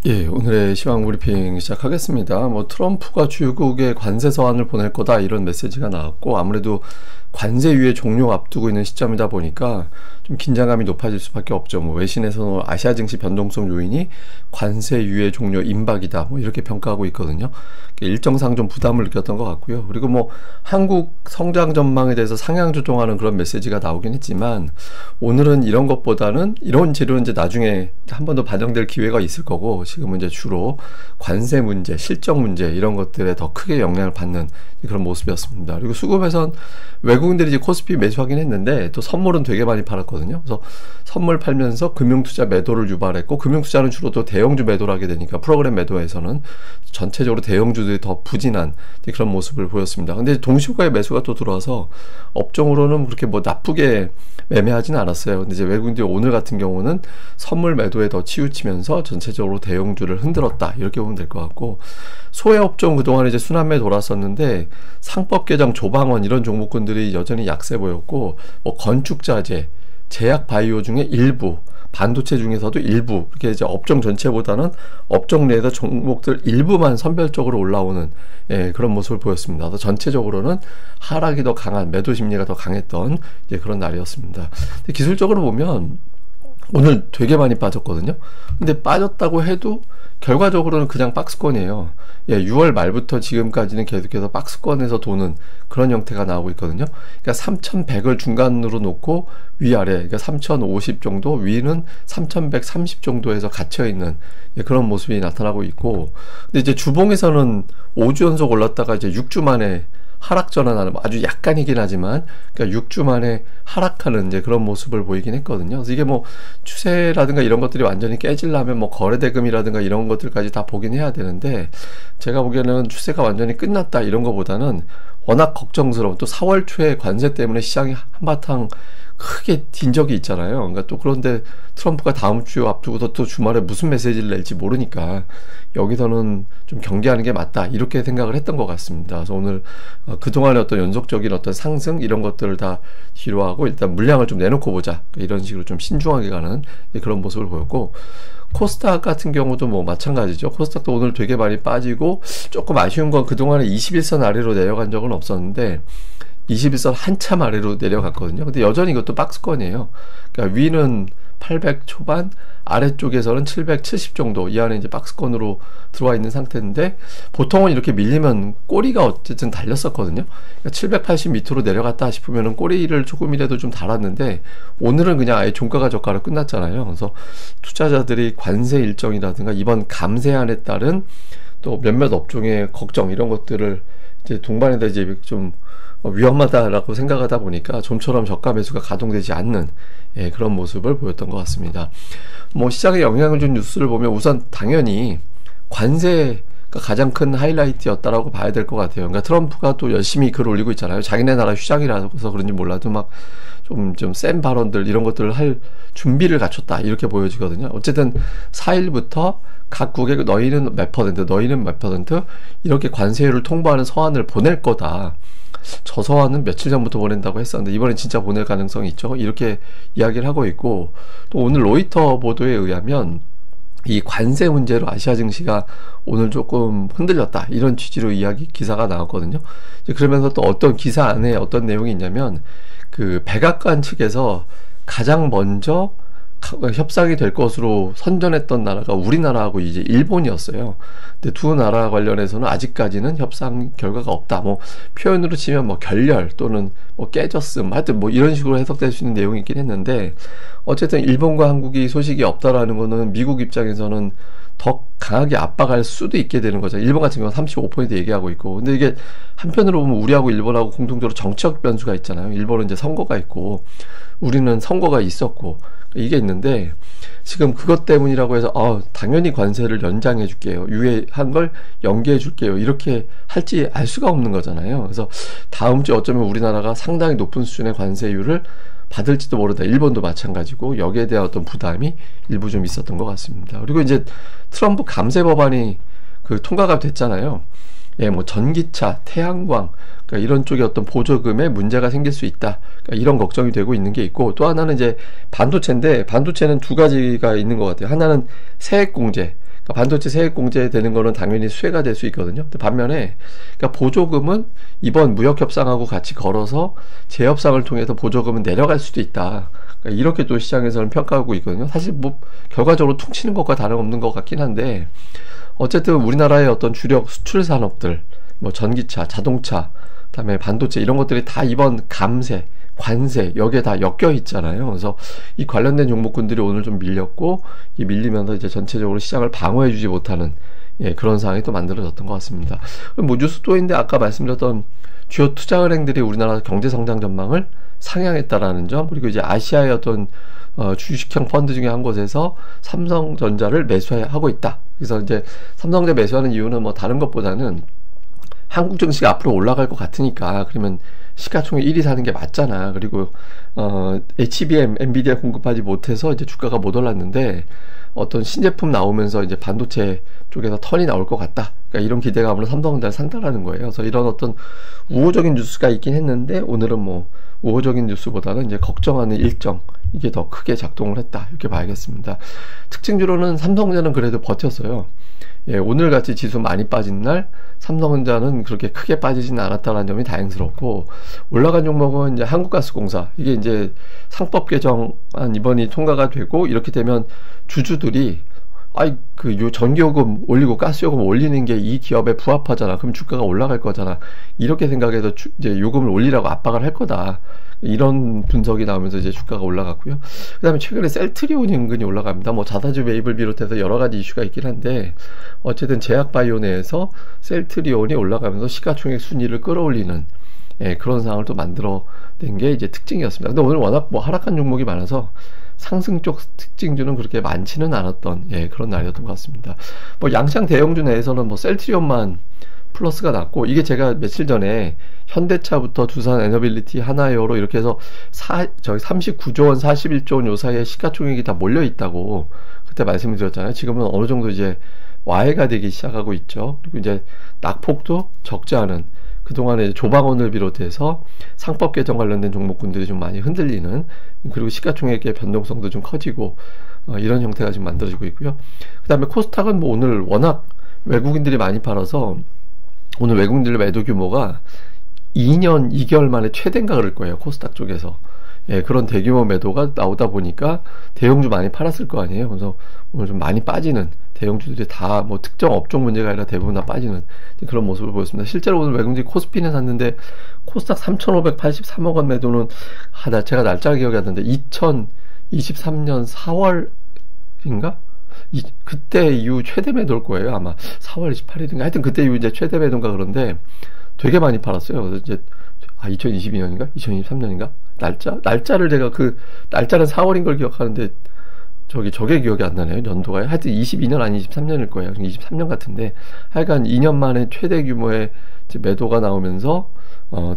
예, 오늘의 시황 브리핑 시작하겠습니다. 트럼프가 중국에 관세 서한을 보낼 거다 이런 메시지가 나왔고, 아무래도 관세 유예 종료 앞두고 있는 시점이다 보니까 좀 긴장감이 높아질 수밖에 없죠. 외신에서는 아시아 증시 변동성 요인이 관세 유예 종료 임박이다 이렇게 평가하고 있거든요. 일정상 좀 부담을 느꼈던 것 같고요. 그리고 한국 성장 전망에 대해서 상향 조정하는 그런 메시지가 나오긴 했지만, 오늘은 이런 것보다는 이런 재료는 이제 나중에 한 번 더 반영될 기회가 있을 거고, 지금은 이제 주로 관세 문제, 실적 문제 이런 것들에 더 크게 영향을 받는 그런 모습이었습니다. 그리고 수급에선 외국인들이 이제 코스피 매수하긴 했는데 또 선물은 되게 많이 팔았거든요. 그래서 선물 팔면서 금융투자 매도를 유발했고, 금융투자는 주로 또 대형주 매도를 하게 되니까 프로그램 매도에서는 전체적으로 대형주들이 더 부진한 그런 모습을 보였습니다. 근데 동시호가의 매수가 또 들어와서 업종으로는 그렇게 나쁘게 매매하지는 않았어요. 근데 이제 외국인들이 오늘 같은 경우는 선물 매도에 더 치우치면서 전체적으로 대형주를 흔들었다 이렇게 보면 될 것 같고, 소외 업종 그동안 이제 순환매 돌았었는데 상법 개정, 조방원 이런 종목군들이 여전히 약세 보였고, 건축자재, 제약 바이오 중에 일부, 반도체 중에서도 일부, 이렇게 이제 업종 전체보다는 업종 내에서 종목들 일부만 선별적으로 올라오는 그런 모습을 보였습니다. 그래서 전체적으로는 하락이 더 강한, 매도 심리가 더 강했던 그런 날이었습니다. 근데 기술적으로 보면 오늘 되게 많이 빠졌거든요. 근데 빠졌다고 해도 결과적으로는 그냥 박스권이에요. 6월 말부터 지금까지는 계속해서 박스권에서 도는 그런 형태가 나오고 있거든요. 그러니까 3100을 중간으로 놓고 위아래, 그러니까 3050 정도, 위는 3130 정도에서 gat혀있는 그런 모습이 나타나고 있고, 근데 이제 주봉에서는 5주 연속 올랐다가 이제 6주 만에 하락 전환하는, 아주 약간이긴 하지만, 그러니까 6주 만에 하락하는 그런 모습을 보이긴 했거든요. 그래서 이게 추세라든가 이런 것들이 완전히 깨지려면 거래대금이라든가 이런 것들까지 다 보긴 해야 되는데, 제가 보기에는 추세가 완전히 끝났다 이런 것보다는 워낙 걱정스러운, 또 4월 초에 관세 때문에 시장이 한바탕 크게 뛴 적이 있잖아요. 그러니까 또 그런데 트럼프가 다음 주 앞두고서 또 주말에 무슨 메시지를 낼지 모르니까 여기서는 좀 경계하는 게 맞다 이렇게 생각을 했던 것 같습니다. 그래서 오늘 그동안의 어떤 연속적인 어떤 상승 이런 것들을 다 뒤로 하고 일단 물량을 좀 내놓고 보자 이런 식으로 좀 신중하게 가는 그런 모습을 보였고, 코스닥 같은 경우도 마찬가지죠. 코스닥도 오늘 되게 많이 빠지고, 조금 아쉬운 건 그동안에 21선 아래로 내려간 적은 없었는데 21선 한참 아래로 내려갔거든요. 근데 여전히 이것도 박스권이에요. 그러니까 위는 800 초반, 아래쪽에서는 770 정도, 이 안에 이제 박스권으로 들어와 있는 상태인데, 보통은 이렇게 밀리면 꼬리가 어쨌든 달렸었거든요. 그러니까 780 밑으로 내려갔다 싶으면은 꼬리를 조금이라도 좀 달았는데, 오늘은 그냥 아예 종가가 저가로 끝났잖아요. 그래서 투자자들이 관세 일정이라든가 이번 감세안에 따른 또 몇몇 업종의 걱정 이런 것들을 이제 동반에다 이제 좀 위험하다라고 생각하다 보니까 좀처럼 저가 매수가 가동되지 않는 그런 모습을 보였던 것 같습니다. 시장에 영향을 준 뉴스를 보면 우선 당연히 관세가 가장 큰 하이라이트였다라고 봐야 될 것 같아요. 그러니까 트럼프가 또 열심히 글 올리고 있잖아요. 자기네 나라 휴장이라서 그런지 몰라도 좀 센 발언들 이런 것들을 할 준비를 갖췄다 이렇게 보여지거든요. 어쨌든 4일부터 각국에 너희는 몇 퍼센트, 너희는 몇 퍼센트 이렇게 관세율을 통보하는 서한을 보낼 거다. 저 서한은 며칠 전부터 보낸다고 했었는데 이번엔 진짜 보낼 가능성이 있죠. 이렇게 이야기를 하고 있고, 또 오늘 로이터 보도에 의하면 이 관세 문제로 아시아 증시가 오늘 조금 흔들렸다 이런 취지로 기사가 나왔거든요. 그러면서 또 어떤 기사 안에 어떤 내용이 있냐면, 그 백악관 측에서 가장 먼저 협상이 될 것으로 선전했던 나라가 우리나라하고 이제 일본이었어요. 근데 두 나라 관련해서는 아직까지는 협상 결과가 없다. 표현으로 치면 결렬 또는 깨졌음, 하여튼 이런 식으로 해석될 수 있는 내용이 있긴 했는데, 어쨌든 일본과 한국이 소식이 없다라는 거는 미국 입장에서는 더 강하게 압박할 수도 있게 되는 거죠. 일본 같은 경우는 35% 얘기하고 있고, 근데 이게 한편으로 보면 우리하고 일본하고 공통적으로 정치적 변수가 있잖아요. 일본은 이제 선거가 있고 우리는 선거가 있었고 이게 있는데, 지금 그것 때문이라고 해서 당연히 관세를 연장해 줄게요, 유예한 걸 연기해 줄게요 이렇게 할지 알 수가 없는 거잖아요. 그래서 다음 주에 어쩌면 우리나라가 상당히 높은 수준의 관세율을 받을지도 모르다. 일본도 마찬가지고 여기에 대한 어떤 부담이 일부 좀 있었던 것 같습니다. 그리고 이제 트럼프 감세 법안이 통과가 됐잖아요. 전기차, 태양광, 그러니까 이런 쪽에 어떤 보조금에 문제가 생길 수 있다. 그러니까 이런 걱정이 되고 있는 게 있고, 또 하나는 이제 반도체인데, 반도체는 두 가지가 있는 것 같아요. 하나는 세액공제, 그러니까 반도체 세액 공제되는 거는 당연히 수혜가 될 수 있거든요. 근데 반면에 그러니까 보조금은 이번 무역 협상하고 같이 걸어서 재협상을 통해서 보조금은 내려갈 수도 있다. 그러니까 이렇게 또 시장에서는 평가하고 있거든요. 사실 뭐 결과적으로 퉁치는 것과 다름없는 것 같긴 한데 어쨌든 우리나라의 어떤 주력 수출 산업들, 뭐 전기차, 자동차, 그다음에 반도체 이런 것들이 다 이번 감세, 관세 여기에 다 엮여 있잖아요. 그래서 이 관련된 종목군들이 오늘 좀 밀렸고 이 밀리면서 이제 전체적으로 시장을 방어해주지 못하는 그런 상황이 또 만들어졌던 것 같습니다. 뭐 뉴스 또인데 아까 말씀드렸던 주요 투자은행들이 우리나라 경제 성장 전망을 상향했다라는 점, 그리고 이제 아시아의 어떤 주식형 펀드 중에 한 곳에서 삼성전자를 매수하고 있다. 그래서 이제 삼성전자 매수하는 이유는 뭐 다른 것보다는 한국 증시가 앞으로 올라갈 것 같으니까 그러면 시가총액 1위 사는 게 맞잖아. 그리고 HBM, 엔비디아 공급하지 못해서 이제 주가가 못 올랐는데 어떤 신제품 나오면서 이제 반도체 쪽에서 턴이 나올 것 같다. 그러니까 이런 기대감으로 삼성전자를 산다라는 거예요. 그래서 이런 어떤 우호적인 뉴스가 있긴 했는데 오늘은 뭐 우호적인 뉴스보다는 이제 걱정하는 일정 이게 더 크게 작동을 했다 이렇게 봐야겠습니다. 특징주로는 삼성전자는 그래도 버텼어요. 오늘 같이 지수 많이 빠진 날 삼성전자는 그렇게 크게 빠지진 않았다는 점이 다행스럽고, 올라간 종목은 이제 한국가스공사, 이게 이제 상법 개정안 이번이 통과가 되고 이렇게 되면 주주들이 요 전기요금 올리고 가스요금 올리는 게 이 기업에 부합하잖아. 그럼 주가가 올라갈 거잖아. 이렇게 생각해서 이제 요금을 올리라고 압박을 할 거다. 이런 분석이 나오면서 이제 주가가 올라갔고요. 그 다음에 최근에 셀트리온이 은근히 올라갑니다. 뭐 자사주 매입을 비롯해서 여러 가지 이슈가 있긴 한데, 어쨌든 제약바이오 내에서 셀트리온이 올라가면서 시가총액 순위를 끌어올리는 그런 상황을 또 만들어낸 게 이제 특징이었습니다. 근데 오늘 워낙 뭐 하락한 종목이 많아서 상승 쪽 특징주는 그렇게 많지는 않았던 그런 날이었던 것 같습니다. 뭐 양시장 대형주 내에서는 뭐 셀트리온만 플러스가 났고, 이게 제가 며칠 전에 현대차부터 두산 에너빌리티, 하나이오로 이렇게 해서 39조 원, 41조 원 요 사이에 시가총액이 다 몰려 있다고 그때 말씀을 드렸잖아요. 지금은 어느 정도 이제 와해가 되기 시작하고 있죠. 그리고 이제 낙폭도 적지 않은, 그동안에 조방원을 비롯해서 상법 개정 관련된 종목군들이 좀 많이 흔들리는, 그리고 시가총액의 변동성도 좀 커지고 이런 형태가 지금 만들어지고 있고요. 그 다음에 코스닥은 뭐 오늘 워낙 외국인들이 많이 팔아서 오늘 외국인들 매도 규모가 2년 2개월 만에 최대인가 그럴 거예요. 코스닥 쪽에서. 그런 대규모 매도가 나오다 보니까 대형주 많이 팔았을 거 아니에요. 그래서 오늘 좀 많이 빠지는, 대형주들이 다 뭐 특정 업종 문제가 아니라 대부분 다 빠지는 그런 모습을 보였습니다. 실제로 오늘 외국인들이 코스피는 샀는데 코스닥 3,583억 원 매도는 제가 날짜가 기억이 안 나는데 2023년 4월인가? 그때 이후 최대 매도일 거예요. 아마 4월 28일인가? 하여튼 그때 이후 이제 최대 매도인가 그런데 되게 많이 팔았어요. 그래서 이제 2022년인가? 2023년인가? 날짜를 제가 날짜는 4월인 걸 기억하는데 저게 기억이 안 나네요. 연도가. 하여튼 22년 아니 23년일 거예요. 23년 같은데 하여간 2년 만에 최대 규모의 이제 매도가 나오면서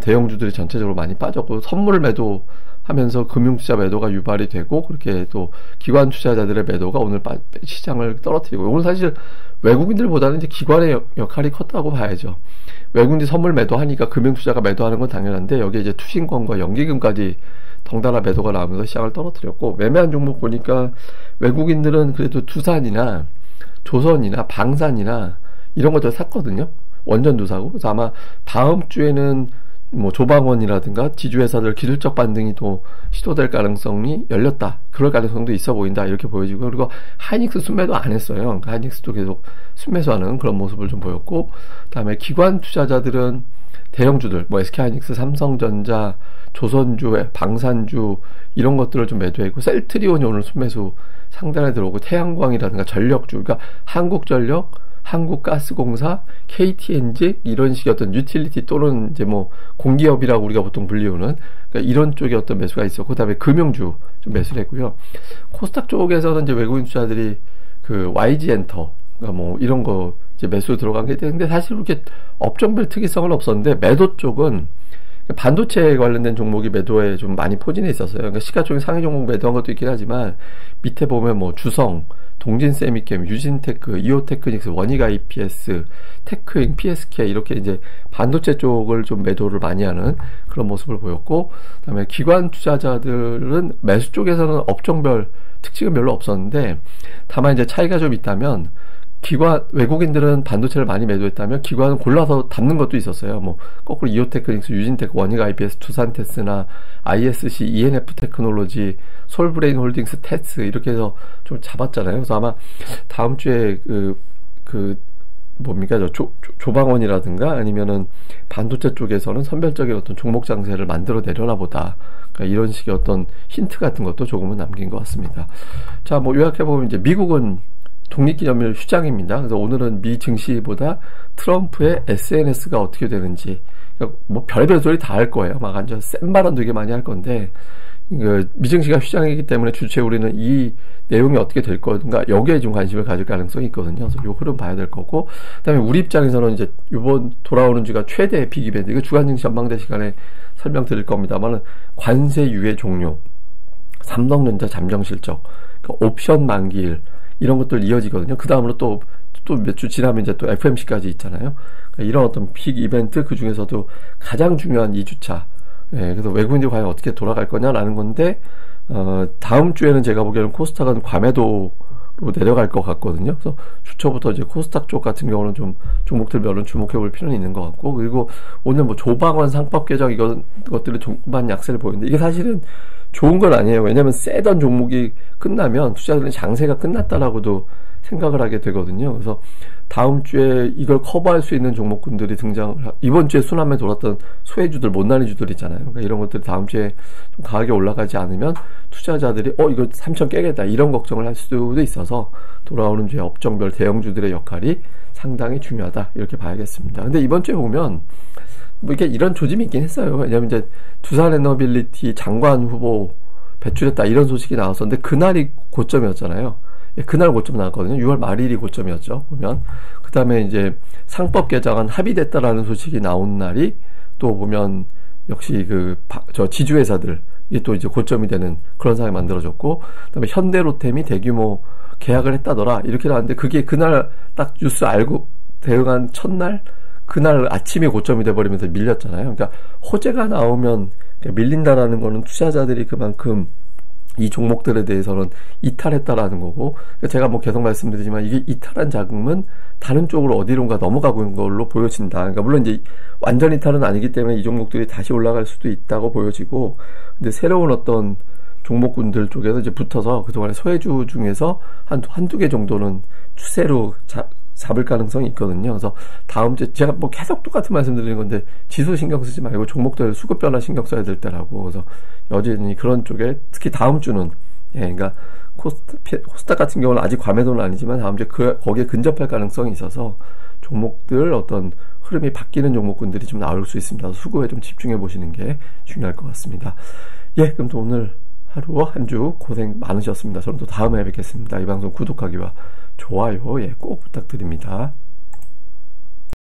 대형주들이 전체적으로 많이 빠졌고, 선물 매도하면서 금융투자 매도가 유발이 되고, 그렇게 또 기관 투자자들의 매도가 오늘 시장을 떨어뜨리고, 오늘 사실 외국인들보다는 이제 기관의 역할이 컸다고 봐야죠. 외국인들이 선물 매도하니까 금융투자가 매도하는 건 당연한데, 여기에 이제 투신권과 연기금까지 덩달아 매도가 나오면서 시장을 떨어뜨렸고, 매매한 종목 보니까 외국인들은 그래도 두산이나 조선이나 방산이나 이런 것들 샀거든요. 원전도 사고. 그래서 아마 다음 주에는 뭐 조방원이라든가 지주회사들 기술적 반등이 또 시도될 가능성이 열렸다. 그럴 가능성도 있어 보인다. 이렇게 보여지고, 그리고 하이닉스 순매도 안 했어요. 그러니까 하이닉스도 계속 순매수하는 그런 모습을 좀 보였고, 그다음에 기관 투자자들은 대형주들, 뭐 SK하이닉스, 삼성전자, 조선주, 방산주 이런 것들을 좀 매도했고, 셀트리온이 오늘 순매수 상단에 들어오고, 태양광이라든가 전력주, 그러니까 한국전력, 한국가스공사, KTNG 이런 식의 어떤 유틸리티 또는 이제 뭐 공기업이라고 우리가 보통 불리우는, 그러니까 이런 쪽의 어떤 매수가 있었고, 그다음에 금융주 좀 매수를 했고요. 코스닥 쪽에서는 이제 외국인 투자들이 YG엔터, 그러니까 뭐 이런 거 이제 매수 들어간 게 있는데, 사실 그렇게 업종별 특이성은 없었는데, 매도 쪽은 반도체 관련된 종목이 매도에 좀 많이 포진해 있었어요. 그러니까 시가총액 상위 종목 매도한 것도 있긴 하지만, 밑에 보면 뭐 주성, 동진세미캠, 유진테크, 이오테크닉스, 원익 IPS, 테크잉, PSK 이렇게 이제 반도체 쪽을 좀 매도를 많이 하는 그런 모습을 보였고, 그다음에 기관 투자자들은 매수 쪽에서는 업종별 특징은 별로 없었는데, 다만 이제 차이가 좀 있다면 기관, 외국인들은 반도체를 많이 매도했다면 기관은 골라서 담는 것도 있었어요. 뭐 거꾸로 이오테크닉스, 유진테크, 원익 IPS, 두산테스나 ISC, ENF 테크놀로지, 솔브레인 홀딩스, 테스 이렇게 해서 좀 잡았잖아요. 그래서 아마 다음 주에 뭡니까, 조방원이라든가 아니면은 반도체 쪽에서는 선별적인 어떤 종목 장세를 만들어 내려나 보다. 그러니까 이런 식의 어떤 힌트 같은 것도 조금은 남긴 것 같습니다. 자, 뭐 요약해보면 이제 미국은 독립기념일 휴장입니다. 그래서 오늘은 미 증시보다 트럼프의 SNS가 어떻게 되는지, 그러니까 뭐 별별 소리 다 할 거예요. 막 완전 센 발언 되게 많이 할 건데, 미 증시가 휴장이기 때문에 주체 우리는 이 내용이 어떻게 될 건가, 여기에 좀 관심을 가질 가능성이 있거든요. 그래서 요 흐름 봐야 될 거고, 그 다음에 우리 입장에서는 이제 이번 돌아오는 주가 최대 빅 이벤트, 이거 주간 증시 전망대 시간에 설명드릴 겁니다만은, 관세 유예 종료, 삼성전자 잠정 실적, 그러니까 옵션 만기일, 이런 것들 이어지거든요. 그 다음으로 또 몇 주 지나면 이제 또 FMC까지 있잖아요. 그러니까 이런 어떤 픽 이벤트, 그 중에서도 가장 중요한 2주차. 예, 그래서 외국인들이 과연 어떻게 돌아갈 거냐라는 건데, 다음 주에는 제가 보기에는 코스닥은 과매도로 내려갈 것 같거든요. 그래서 주초부터 이제 코스닥 쪽 같은 경우는 좀 종목들별로 주목해 볼 필요는 있는 것 같고, 그리고 오늘 뭐 조방원 상법 개정 이것들이 종반 약세를 보이는데, 이게 사실은 좋은 건 아니에요. 왜냐면 세던 종목이 끝나면 투자자들은 장세가 끝났다라고도 생각을 하게 되거든요. 그래서 다음 주에 이걸 커버할 수 있는 종목군들이 이번 주에 순환매 돌았던 소외주들, 못난이주들 있잖아요. 그러니까 이런 것들이 다음 주에 좀 강하게 올라가지 않으면 투자자들이 이거 3천 깨겠다 이런 걱정을 할 수도 있어서, 돌아오는 주에 업종별 대형주들의 역할이 상당히 중요하다 이렇게 봐야겠습니다. 근데 이번 주에 보면 뭐 이게 이런 조짐이 있긴 했어요. 왜냐면 이제 두산에너빌리티 장관 후보 배출했다 이런 소식이 나왔었는데, 그날이 고점이었잖아요. 그날 고점 나왔거든요. 6월 말일이 고점이었죠. 보면 그 다음에 이제 상법 개정안 합의됐다라는 소식이 나온 날이 또 보면 역시 지주회사들 이게 또 이제 고점이 되는 그런 상황이 만들어졌고, 그다음에 현대로템이 대규모 계약을 했다더라 이렇게 나왔는데, 그게 그날 딱 뉴스 알고 대응한 첫날 그날 아침에 고점이 돼버리면서 밀렸잖아요. 그러니까 호재가 나오면 밀린다라는 거는 투자자들이 그만큼 이 종목들에 대해서는 이탈했다라는 거고, 그러니까 제가 뭐 계속 말씀드리지만 이게 이탈한 자금은 다른 쪽으로 어디론가 넘어가고 있는 걸로 보여진다. 그러니까 물론 이제 완전 이탈은 아니기 때문에 이 종목들이 다시 올라갈 수도 있다고 보여지고, 근데 새로운 어떤 종목군들 쪽에서 이제 붙어서 그동안의 소외주 중에서 한두 개 정도는 추세로 잡을 가능성이 있거든요. 그래서 다음 주에 제가 뭐 계속 똑같은 말씀 드리는 건데, 지수 신경 쓰지 말고 종목들 수급 변화 신경 써야 될 때라고. 그래서 여전히 그런 쪽에 특히 다음 주는, 그러니까 코스닥 같은 경우는 아직 과매도는 아니지만 다음 주에 거기에 근접할 가능성이 있어서 종목들 어떤 흐름이 바뀌는 종목군들이 좀 나올 수 있습니다. 수급에 좀 집중해 보시는 게 중요할 것 같습니다. 그럼 또 오늘 하루 한 주 고생 많으셨습니다. 저는 또 다음에 뵙겠습니다. 이 방송 구독하기와 좋아요 꼭 부탁드립니다.